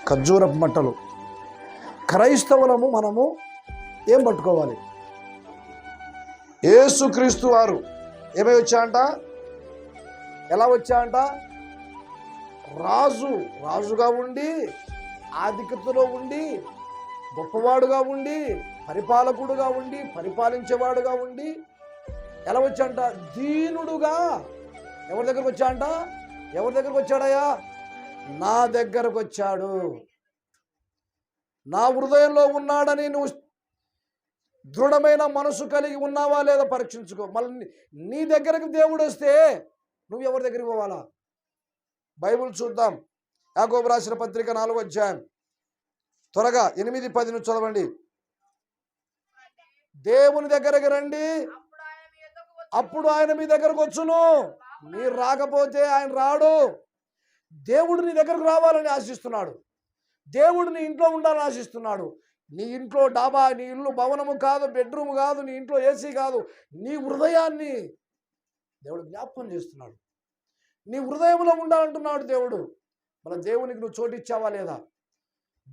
ఖర్జూరపు మట్టలు. క్రైస్తవులము మనము ఏం పట్టుకోవాలి? యేసుక్రీస్తు వారు ఏమై వచ్చాయంట? ఎలా వచ్చాయంట? రాజుగా ఉండి, ఆధిక్యతలో ఉండి, గొప్పవాడుగా ఉండి, పరిపాలకుడుగా ఉండి, పరిపాలించేవాడుగా ఉండి, ఎలా వచ్చాయంట? దీనుడుగా. ఎవరి దగ్గరకు వచ్చాయంట? ఎవరి దగ్గరకు వచ్చాడయ్యా? నా దగ్గరకు వచ్చాడు. నా హృదయంలో ఉన్నాడని నువ్వు దృఢమైన మనసు కలిగి ఉన్నావా లేదా పరీక్షించుకో. మళ్ళీ నీ దగ్గరకు దేవుడు వస్తే నువ్వు ఎవరి దగ్గరికి పోవాలా? బైబిల్ చూద్దాం. యాకోబు రాసిన పత్రిక 4వ అధ్యాయం త్వరగా 8-10 నుంచి చదవండి. దేవుని దగ్గరికి రండి, అప్పుడు ఆయన మీ దగ్గరకు వచ్చును. మీరు రాకపోతే ఆయన రాడు. దేవుడు నీ దగ్గరకు రావాలని ఆశిస్తున్నాడు. దేవుడు నీ ఇంట్లో ఉండాలని ఆశిస్తున్నాడు. నీ ఇంట్లో డాబా, నీ ఇల్లు భవనము కాదు, బెడ్రూమ్ కాదు, నీ ఇంట్లో ఏసీ కాదు, నీ హృదయాన్ని దేవుడు జ్ఞాపకం చేస్తున్నాడు. నీ హృదయంలో ఉండాలంటున్నాడు దేవుడు. మన దేవునికి నువ్వు చోటు ఇచ్చావా లేదా?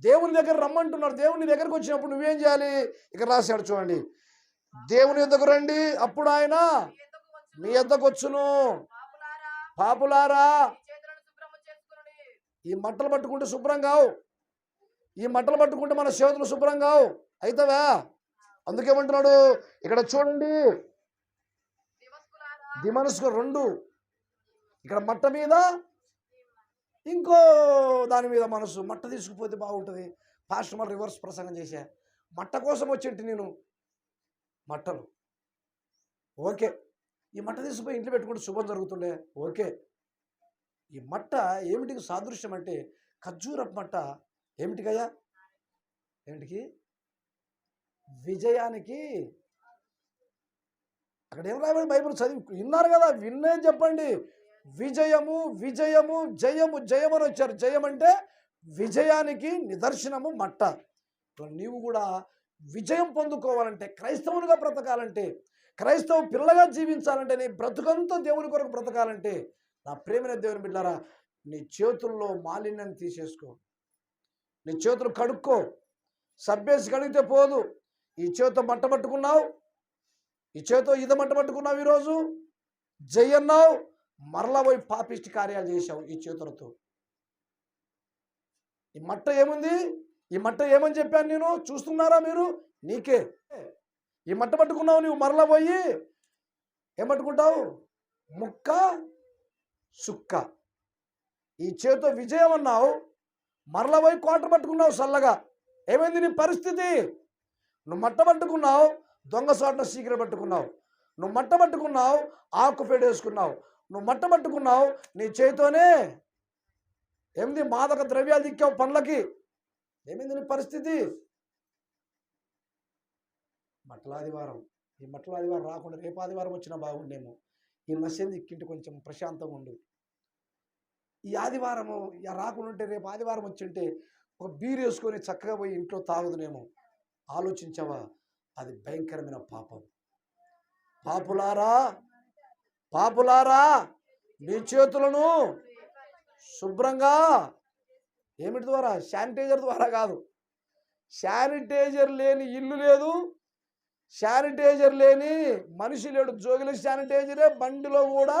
దేవుని దగ్గర రమ్మంటున్నాడు. దేవుని దగ్గరకు వచ్చినప్పుడు నువ్వేం చేయాలి? ఇక్కడ రాశాడు చూడండి. దేవుని యొద్దకు రండి, అప్పుడు ఆయన మీ యొద్దకు వచ్చును. పాపులారా, ఈ మట్టలు పట్టుకుంటే శుభ్రం కావు. ఈ మట్టలు పట్టుకుంటే మన చేతులు శుభ్రం కావు. అయితవా? అందుకేమంటున్నాడు ఇక్కడ చూడండి. దిమనస్కు 2 ఇక్కడ మట్ట మీద, ఇంకో దాని మీద మనసు. మట్ట తీసుకుపోతే బాగుంటుంది. పాస్టర్ మరి రివర్స్ ప్రసంగం చేశా. మట్ట కోసం వచ్చేంటి నేను మట్టలు. ఓకే, ఈ మట్ట తీసుకుపోయి ఇంట్లో పెట్టుకుంటే శుభం జరుగుతుండే. ఓకే, ఈ మట్ట ఏమిటికి సాదృశ్యం అంటే ఖర్జూరపు మట్ట ఏమిటికయ్యా? ఏమిటికి? విజయానికి. అక్కడ ఏం రాయబడి బైబిల్ చదివి విన్నారు కదా, విన్నే చెప్పండి. విజయము, విజయము, జయము, జయమని వచ్చారు. జయం అంటే విజయానికి నిదర్శనము మట్ట. నీవు కూడా విజయం పొందుకోవాలంటే, క్రైస్తవునిగా బ్రతకాలంటే, క్రైస్తవ పిల్లగా జీవించాలంటే, నీ బ్రతుకంతా దేవుని కొరకు బ్రతకాలంటే, నా ప్రేమైన దేవుని బిడ్డారా, నీ చేతుల్లో మాలిన్యాన్ని తీసేసుకో. నీ చేతులు కడుక్కో. సబ్బేసి కడిగితే పోదు. ఈ చేతితో మట్ట పట్టుకున్నావు, ఈ చేతితో ఇద మట్ట పట్టుకున్నావు, ఈరోజు జయన్నావు, మరలా పోయి పాపిష్టి కార్యాలు చేశావు ఈ చేతులతో. ఈ మట్ట ఏముంది? ఈ మట్ట ఏమని చెప్పాను నేను? చూస్తున్నారా మీరు? నీకే. ఈ మట్ట పట్టుకున్నావు, నువ్వు మరలా పోయి ఏం పట్టుకుంటావు? ముక్క సుక్క. ఈ చేతితో విజయం అన్నావు, మరలా పోయి కోట పట్టుకున్నావు చల్లగా. ఏమైంది నీ పరిస్థితి? నువ్వు మట్ట పట్టుకున్నావు, దొంగ చోటన సీక్రెట్ పట్టుకున్నావు. నువ్వు మట్ట పట్టుకున్నావు, ఆకు వేసుకున్నావు. నువ్వు మట్ట పట్టుకున్నావు, నీ చేతితోనే ఏమిది మాదక ద్రవ్యాలు దిక్కావు పనులకి. ఏమైంది నీ పరిస్థితి? మట్టల ఆదివారం. ఈ మట్టల ఆదివారం రాకుండా రేపు ఆదివారం వచ్చినా బాగుండేమో. ఈ నశం దిక్కింటి కొంచెం ప్రశాంతంగా ఉండు. ఈ ఆదివారము రాకుండా ఉంటే రేపు ఆదివారం వచ్చింటే ఒక బీరు వేసుకొని చక్కగా పోయి ఇంట్లో తాగుదునేమో. ఆలోచించావా? అది భయంకరమైన పాపం. పాపులారా, పాపులారా, మీ చేతులను శుభ్రంగా. ఏమిటి ద్వారా? శానిటైజర్ ద్వారా కాదు. శానిటైజర్ లేని ఇల్లు లేదు, శానిటైజర్ లేని మనిషి లేడు. జోగిల శానిటైజరే, బండిలో కూడా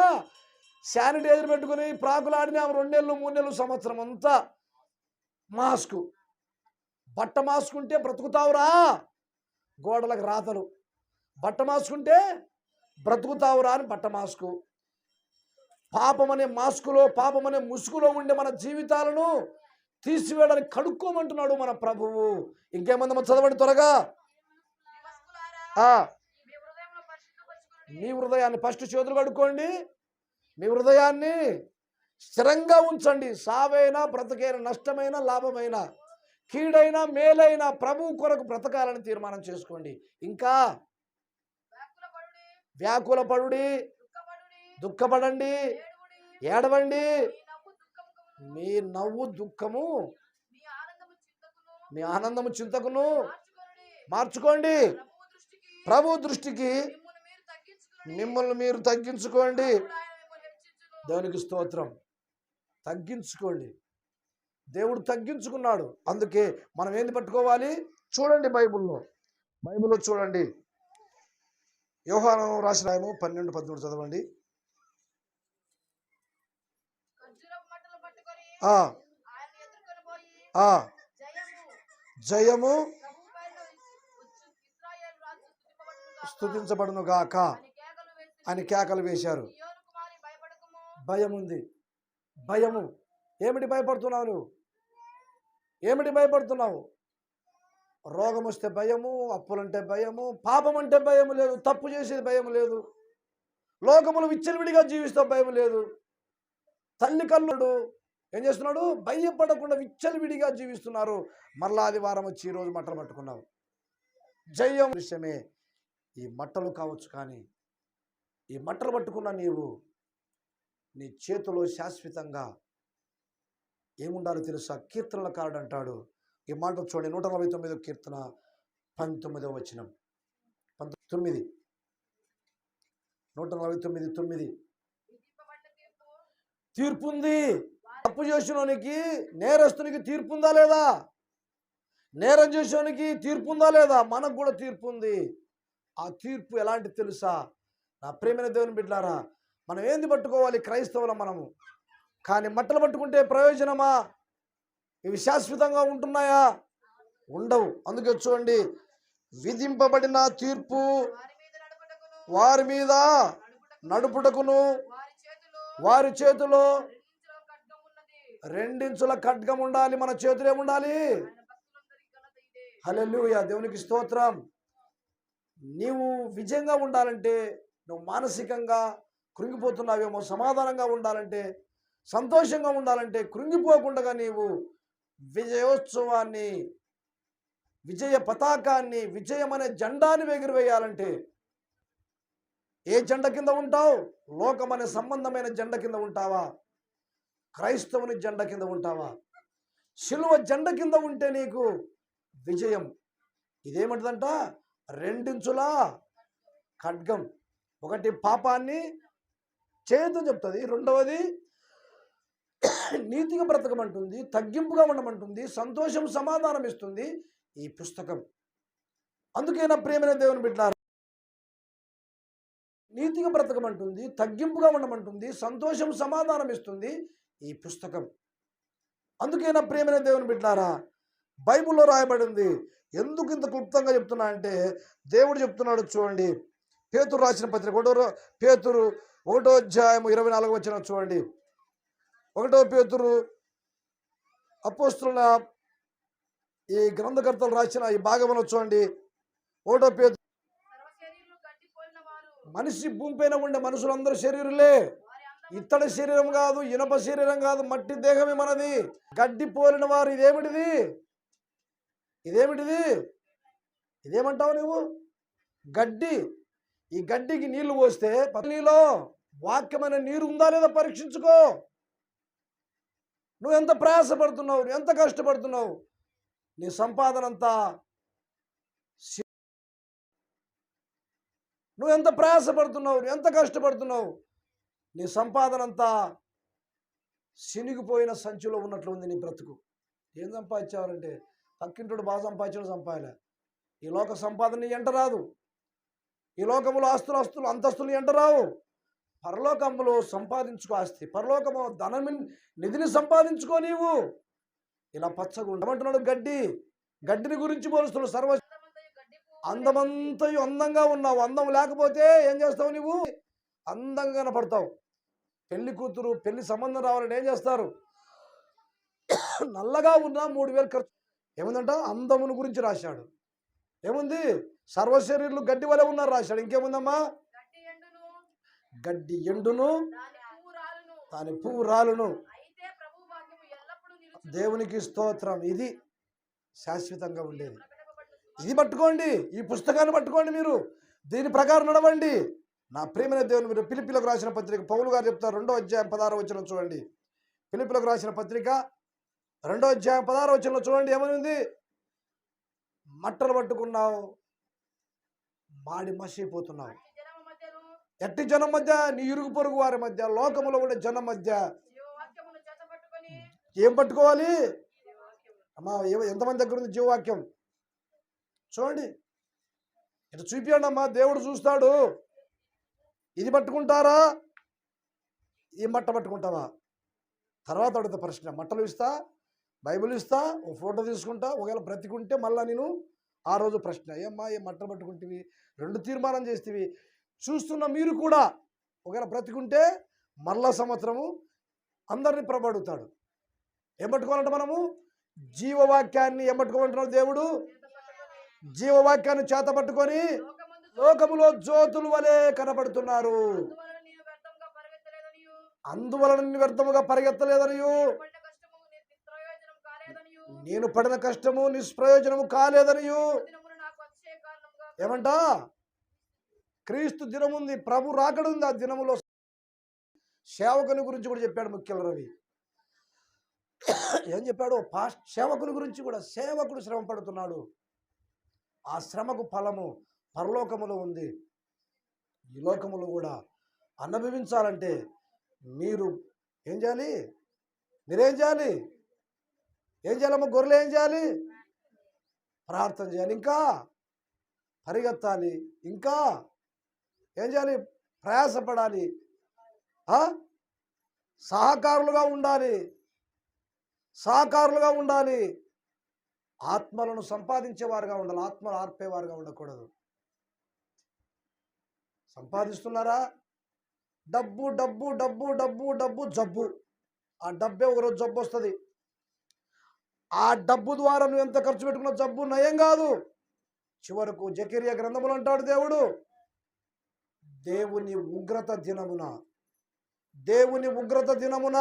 శానిటైజర్ పెట్టుకుని ప్రాకులాడిన 2 నెలలు 3 నెలలు సంవత్సరం అంతా మాస్కు. బట్ట మాసుకుంటే బ్రతుకుతావురా, గోడలకు రాతలు. బట్ట మాసుకుంటే బ్రతుకుతావురా అని బట్ట మాస్కు. పాపమనే మాస్కులో, పాపమనే ముసుగులో ఉండే మన జీవితాలను తీసివేయడానికి కడుక్కోమంటున్నాడు మన ప్రభువు. ఇంకేమందమో చదవండి త్వరగా. మీ హృదయాన్ని ఫస్ట్ చేతులు కడుక్కోండి. మీ హృదయాన్ని స్థిరంగా ఉంచండి. సావైనా, బ్రతకైనా, నష్టమైన, లాభమైన, కీడైనా, మేలైన ప్రభు కొరకు బ్రతకాలని తీర్మానం చేసుకోండి. ఇంకా వ్యాకులపడుడి, దుఃఖపడండి, ఏడవండి. మీ నవ్వు దుఃఖము, మీ ఆనందము చింతకును మార్చుకోండి. ప్రభు దృష్టికి మిమ్మల్ని మీరు తగ్గించుకోండి. దేవునికి స్తోత్రం. తగ్గించుకోండి. దేవుడు తగ్గించుకున్నాడు. అందుకే మనం ఏంది పట్టుకోవాలి? చూడండి బైబిల్లో చూడండి. యోహాను రాసిన 12:13 చదవండి. జయము స్తుతించబడును గాక అని కేకలు వేశారు. భయం ఉంది. భయము. ఏమిటి భయపడుతున్నావు నువ్వు? ఏమిటి భయపడుతున్నావు? రోగం వస్తే భయము, అప్పులంటే భయము, పాపం అంటే భయం లేదు, తప్పు చేసేది భయం లేదు, లోకములు విచ్చలవిడిగా జీవిస్తే భయం లేదు. తల్లి కల్లుడు ఏం చేస్తున్నాడు? భయపడకుండా విచ్చలవిడిగా జీవిస్తున్నారు. మరలా ఆదివారం వచ్చి ఈరోజు మట్టలు పట్టుకున్నావు. జయం విషయమే. ఈ మట్టలు కావచ్చు, కానీ ఈ మట్టలు పట్టుకున్న నీవు నీ చేతిలో శాశ్వతంగా ఏముండాలో తెలుసా? కీర్తనలకారుడు అంటాడు. ఈ మాట చూడండి, 149 కీర్తన 19వ వచనం. 9 149:9 తీర్పు ఉంది. తప్పు చేసినోనికి, నేరస్తునికి తీర్పు ఉందా లేదా? నేరం చేసేవానికి తీర్పు ఉందా లేదా? మనకు కూడా తీర్పు ఉంది. ఆ తీర్పు ఎలాంటి తెలుసా? నా ప్రియమైన దేవుని బిడ్డలారా, మనం ఏంది పట్టుకోవాలి? క్రైస్తవులం మనము. కానీ మట్టలు పట్టుకుంటే ప్రయోజనమా? ఇవి శాశ్వతంగా ఉంటున్నాయా? ఉండవు. అందుకే చూడండి, విధింపబడిన తీర్పు వారి మీద నడుపుటకును వారి చేతిలో 2 ఇంచుల ఖడ్గం ఉండాలి. మన చేతులు ఏముండాలి? హల్లెలూయా, దేవునికి స్తోత్రం. నీవు విజయంగా ఉండాలంటే, నువ్వు మానసికంగా కృంగిపోతున్నావేమో, సమాధానంగా ఉండాలంటే, సంతోషంగా ఉండాలంటే, కృంగిపోకుండా నీవు విజయోత్సవాన్ని, విజయ పతాకాన్ని, విజయం అనే జెండాని ఎగురవేయాలంటే ఏ జెండా కింద ఉంటావు? లోకం అనే సంబంధమైన జెండా కింద ఉంటావా? క్రైస్తవుని జెండా కింద ఉంటావా? శిలువ జెండా కింద ఉంటే నీకు విజయం. ఇదేమంటదంట? 2 ఇంచుల ఖడ్గం. ఒకటి పాపాన్ని చేయొద్దు చెప్తుంది, రెండవది నీతిగా బ్రతకమంటుంది, తగ్గింపుగా ఉండమంటుంది, సంతోషం సమాధానం ఇస్తుంది ఈ పుస్తకం. అందుకే నా ప్రియమైన దేవుని బిడ్డలారా, నీతిగా బ్రతకమంటుంది, తగ్గింపుగా ఉండమంటుంది, సంతోషం సమాధానం ఇస్తుంది ఈ పుస్తకం. అందుకే నా ప్రియమైన దేవుని బిడ్డలారా, బైబిల్లో రాయబడింది. ఎందుకు ఇంత క్లుప్తంగా చెప్తున్నా అంటే, దేవుడు చెప్తున్నాడు చూడండి. పేతురు రాసిన పత్రిక 1 అధ్యాయం 24 వచనం చూడండి. 1 పేతురు అపోస్తుల ఈ గ్రంథకర్తలు రాసిన ఈ భాగంలో చూడండి. 1 పేతురు, మనిషి భూమిపైన ఉండే మనుషులందరూ శరీరులే. ఇత్తడి శరీరం కాదు, ఇనప శరీరం కాదు, మట్టి దేహమే మనది. గడ్డి పోలిన వారు. ఇదేమిటిది? ఇదేమంటావు నువ్వు? గడ్డి. ఈ గడ్డికి నీళ్లు పోస్తే నీలో వాక్యమైన నీరు ఉందా లేదా పరీక్షించుకో. నువ్వు ఎంత ప్రయాసపడుతున్నావు, నువ్వు ఎంత కష్టపడుతున్నావు, నీ సంపాదన అంతా, నువ్వు ఎంత ప్రయాసపడుతున్నావు, నువ్వు ఎంత కష్టపడుతున్నావు, నీ సంపాదన అంతా శనిగిపోయిన సంచిలో ఉన్నట్లు ఉంది నీ బ్రతుకు. ఏం సంపాదించావాలంటే, పక్కింటోడు బాగా సంపాదించాలి. ఈ లోక సంపాదన నీ ఎంట రాదు. ఈ లోకములో ఆస్తులు అంతస్తులు ఎంట రావు. పరలోకములో సంపాదించుకో ఆస్తి, పరలోకము నిధిని సంపాదించుకో. నీవు ఇలా పచ్చగా ఉండమంటున్నాడు. గడ్డిని గురించి పోలుస్తున్నాడు. సర్వ అందమంతయు అందంగా ఉన్నావు. అందం లేకపోతే ఏం చేస్తావు? నువ్వు అందంగా కనపడతావు. పెళ్లి కూతురు, పెళ్లి సంబంధం రావాలని ఏం చేస్తారు? నల్లగా ఉన్నా 3000 ఖర్చు. ఏముందంట? అందమును గురించి రాశాడు. ఏముంది? సర్వశరీరులు గడ్డి వలె ఉన్నారు రాశాడు. ఇంకేముందమ్మా? గడ్డి ఎండును, దాని పువ్వు రాలును. దేవునికి స్తోత్రం. ఇది శాశ్వతంగా ఉండేది. ఇది పట్టుకోండి, ఈ పుస్తకాన్ని పట్టుకోండి. మీరు దీని ప్రకారం నడవండి. నా ప్రియమైన దేవుని, మీరు ఫిలిప్పీలకు రాసిన పత్రిక పౌలు గారు చెప్తారు. 2వ అధ్యాయం 16వ వచనం చూడండి. ఫిలిప్పీలకు రాసిన పత్రిక 2వ అధ్యాయం 16వ వచనంలో చూడండి. ఏమనుంది? మట్టలు పట్టుకున్నావు, మాడి మసిపోతున్నావు. ఎట్టి జనం మధ్య? నీ ఇరుగు పొరుగు వారి మధ్య, లోకములో ఉండే జనం మధ్య ఏం పట్టుకోవాలి అమ్మా? ఎంతమంది దగ్గర ఉంది జీవవాక్యం? చూడండి, ఇటు చూపించండి అమ్మా, దేవుడు చూస్తాడు. ఇది పట్టుకుంటారా, ఈ మట్ట పట్టుకుంటావా? తర్వాత అడుగుతా ప్రశ్న. మట్టలు ఇస్తా, బైబిల్ ఇస్తా, ఓ ఫోటో తీసుకుంటా, ఒకవేళ బ్రతికుంటే మళ్ళీ నేను ఆ రోజు ప్రశ్న, ఏమ్మా ఏ మట్టలు పట్టుకుంటేవి, 2 తీర్మానం చేస్తేవి. చూస్తున్న మీరు కూడా ఒకవేళ బ్రతికుంటే మళ్ళా సంవత్సరము అందరినీ ప్రభు అడుగుతాడు. ఏం పట్టుకోవాలంటే మనము జీవవాక్యాన్ని ఏం పట్టుకోమంటున్నాడు దేవుడు? జీవవాక్యాన్ని చేత పట్టుకొని లోకములో జ్యోతుల వలె కనబడుతున్నారు. అందువలన నేను వ్యర్థముగా పరిగెత్తలేదనియు, నేను పడిన కష్టము నిష్ప్రయోజనము కాలేదనియు. ఏమంటా? క్రీస్తు దినముంది, ప్రభు రాకడుంది. ఆ దినములో సేవకుని గురించి కూడా చెప్పాడు ముఖ్యుల రవి. ఏం చెప్పాడు? సేవకుని గురించి కూడా. సేవకుడు శ్రమ పడుతున్నాడు, ఆ శ్రమకు ఫలము పరలోకములో ఉంది. ఈ లోకములో కూడా అనుభవించాలంటే మీరు ఏం చేయాలి? మీరేం చేయాలి? ఏం చేయాలమ్మా? గొర్రెలు ఏం చేయాలి? ప్రార్థన చేయాలి, ఇంకా పరిగెత్తాలి, ఇంకా ఏం చేయాలి? ప్రయాసపడాలి, సహకారులుగా ఉండాలి, సహకారులుగా ఉండాలి. ఆత్మలను సంపాదించేవారుగా ఉండాలి, ఆత్మలు ఆర్పేవారుగా ఉండకూడదు. సంపాదిస్తున్నారా? డబ్బు డబ్బు డబ్బు డబ్బు డబ్బు జబ్బు. ఆ డబ్బే ఒకరోజు జబ్బు వస్తుంది. ఆ డబ్బు ద్వారా నువ్వు ఎంత ఖర్చు పెట్టుకున్న జబ్బు నయం కాదు. చివరకు జకరియా గ్రంథములు అంటాడు దేవుడు, దేవుని ఉగ్రత దినమున, దేవుని ఉగ్రత దినమున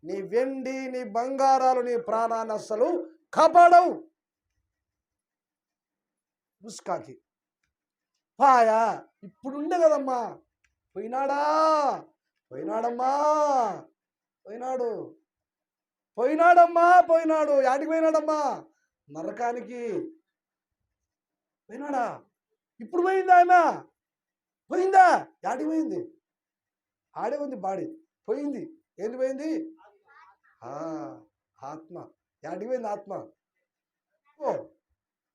నీ వెండి నీ బంగారాలు నీ ప్రాణాన్ని అస్సలు కాపాడవు. ముస్కాకి పాయా ఇప్పుడుండే కదమ్మా, పోయినాడా? పోయినాడమ్మా, పోయినాడు, పోయినాడమ్మా, పోయినాడు. యాడికి పోయినాడమ్మా? నరకానికి పోయినాడా? ఇప్పుడు పోయిందా ఆమె? పోయిందా? యాడికి పోయింది? ఆడే ఉంది బాడీ, పోయింది. ఏంది పోయింది? ఆత్మ. యాడికి పోయింది ఆత్మ? ఓ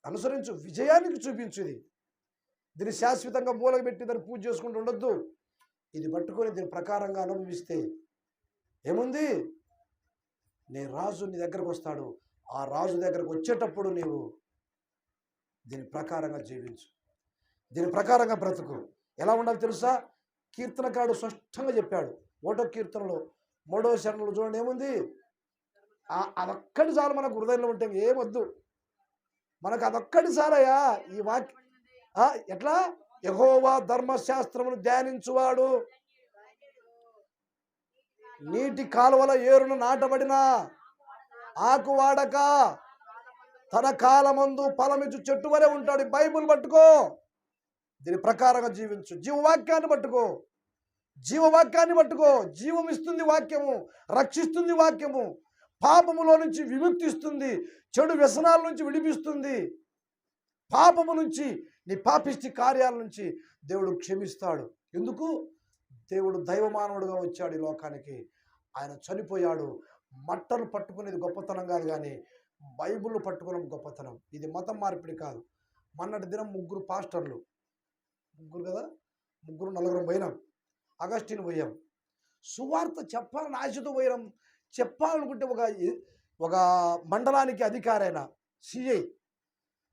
అనుసరించు, విజయానికి చూపించు. ఇది దీన్ని శాశ్వతంగా మూలకి పెట్టి దాన్ని పూజ చేసుకుంటూ ఉండొద్దు. ఇది పట్టుకొని దీని ప్రకారంగా అనుభవిస్తే ఏముంది? నీ రాజు నీ దగ్గరకు వస్తాడు. ఆ రాజు దగ్గరకు వచ్చేటప్పుడు నీవు దీని ప్రకారంగా జీవించు, దీని ప్రకారంగా బ్రతుకు. ఎలా ఉండాలి తెలుసా? కీర్తనకారుడు స్పష్టంగా చెప్పాడు. 1వ కీర్తనలో 3వ శరణంలో చూడండి, ఏముంది? అదొక్కటి చాలు మనకు హృదయంలో ఉంటే ఏమొద్దు. మనకు అదొక్కటి చాలయ్యా. ఈ వాక్య ఎట్లా? యెహోవా ధర్మశాస్త్రమును ధ్యానించువాడు నీటి కాలువల ఏరును నాటబడిన ఆకు వాడక తన కాలమందు ఫలమిచ్చు చెట్టు వలె ఉంటాడు. బైబిల్ పట్టుకో, దీని ప్రకారంగా జీవించు. జీవవాక్యాన్ని పట్టుకో, జీవవాక్యాన్ని పట్టుకో. జీవం ఇస్తుంది వాక్యము, రక్షిస్తుంది వాక్యము, పాపములో నుంచి విముక్తిస్తుంది, చెడు వ్యసనాల నుంచి విడిపిస్తుంది, పాపము నుంచి నీ పాపిష్టి కార్యాల నుంచి దేవుడు క్షమిస్తాడు. ఎందుకు? దేవుడు దైవమానవుడుగా వచ్చాడు ఈ లోకానికి. ఆయన చనిపోయాడు. మట్టలు పట్టుకునేది గొప్పతనం కాదు, కానీ బైబిల్ పట్టుకోవడం గొప్పతనం. ఇది మతం మార్పిడి కాదు. మొన్నటి దినం 3 పాస్టర్లు, 3 కదా, 4 పోయినాం. అగస్టిన్ పోయాం. సువార్త చెప్పాలని ఆశతో పోయినాం. చెప్పాలనుకుంటే ఒక మండలానికి అధికారైన సిఐ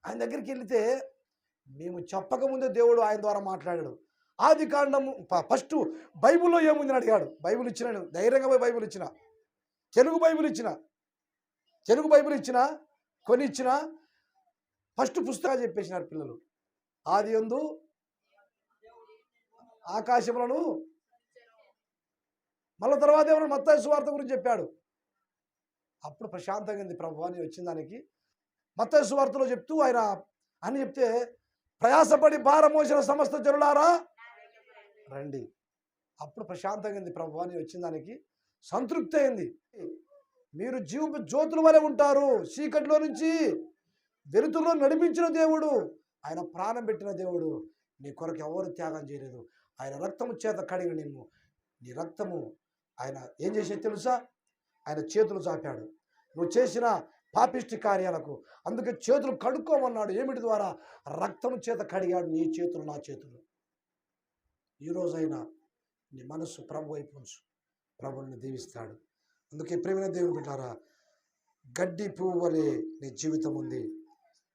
ఆయన దగ్గరికి వెళితే మేము చెప్పకముందే దేవుడు ఆయన ద్వారా మాట్లాడాడు. ఆది కాండము ఫస్ట్ బైబిల్లో ఏముందని అడిగాడు. బైబిల్ ఇచ్చినాను, ధైర్యంగా పోయి బైబిల్ ఇచ్చిన, తెలుగు బైబిల్ ఇచ్చిన కొని ఇచ్చిన. ఫస్ట్ పుస్తకాలు చెప్పేసినారు పిల్లలు. ఆది యందు ఆకాశములను, మళ్ళీ తర్వాత ఏమన్నా మత్తయి సువార్త గురించి చెప్పాడు. అప్పుడు ప్రశాంతంగా ఉంది. ప్రభువా నేను వచ్చిన దానికి మత్తయి సువార్తలో చెప్తూ ఆయన అని చెప్తే, ప్రయాసపడి భారం మోసిన సమస్త జనులారా రండి. అప్పుడు ప్రశాంతంగా ఉంది. ప్రభువా నేను వచ్చిన దానికి సంతృప్తి అయింది. మీరు జ్యోతుల వలె ఉంటారు. చీకటిలో నుంచి వెలుతురులో నడిపించిన దేవుడు, ఆయన ప్రాణం పెట్టిన దేవుడు. నీ కొరకు ఎవరు త్యాగం చేయలేదు. ఆయన రక్తము చేత కడిగిన నిన్ను, నీ రక్తము ఆయన ఏం చేసేది తెలుసా? ఆయన చేతులు చాపాడు. నువ్వు చేసిన పాపిష్టి కార్యాలకు అందుకే చేతులు కడుక్కోమన్నాడు. ఏమిటి ద్వారా? రక్తం చేత కడిగాడు నీ చేతులు, నా చేతులు. ఈరోజైనా నీ మనస్సు ప్రభు వైపు ఉంచు, ప్రభువుని దీవిస్తాడు. అందుకే ప్రియమైన దేవుని బిడ్డలారా, గడ్డి పువ్వు వలె నీ జీవితం ఉంది.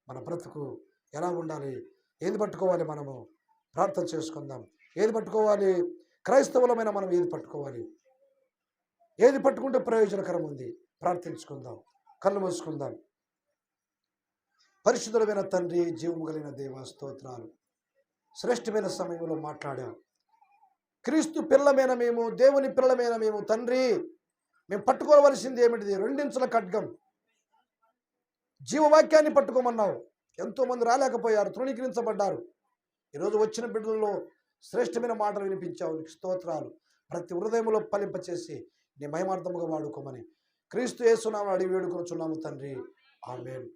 మన బ్రతుకు ఎలా ఉండాలి? ఏది పట్టుకోవాలి? మనము ప్రార్థన చేసుకుందాం. ఏది పట్టుకోవాలి? క్రైస్తవులమైన మనం ఏది పట్టుకోవాలి? ఏది పట్టుకుంటే ప్రయోజనకరం ఉంది? ప్రార్థించుకుందాం, కళ్ళు మూసుకుందాం. పరిశుద్ధుడైన తండ్రి, జీవము కలిగిన దేవ, స్తోత్రాలు. శ్రేష్టమైన సమయంలో మాట్లాడాం. క్రీస్తు పిల్లమైన మేము, దేవుని పిల్లమైన మేము తండ్రి, మేము పట్టుకోవలసింది ఏమిటిది? రెండించుల ఖడ్గం, జీవవాక్యాన్ని పట్టుకోమన్నావు. ఎంతోమంది రాలేకపోయారు, తృణీకరించబడ్డారు. ఈరోజు వచ్చిన బిడ్డలలో శ్రేష్టమైన మాటలు వినిపించావు. నీకు స్తోత్రాలు. ప్రతి హృదయంలో ఫలింపచేసి నీ మహిమార్థముగా వాడుకోమని క్రీస్తు యేసు నామమున అడిగి వేడుకొనుచున్నాము తండ్రి. ఆమేన్.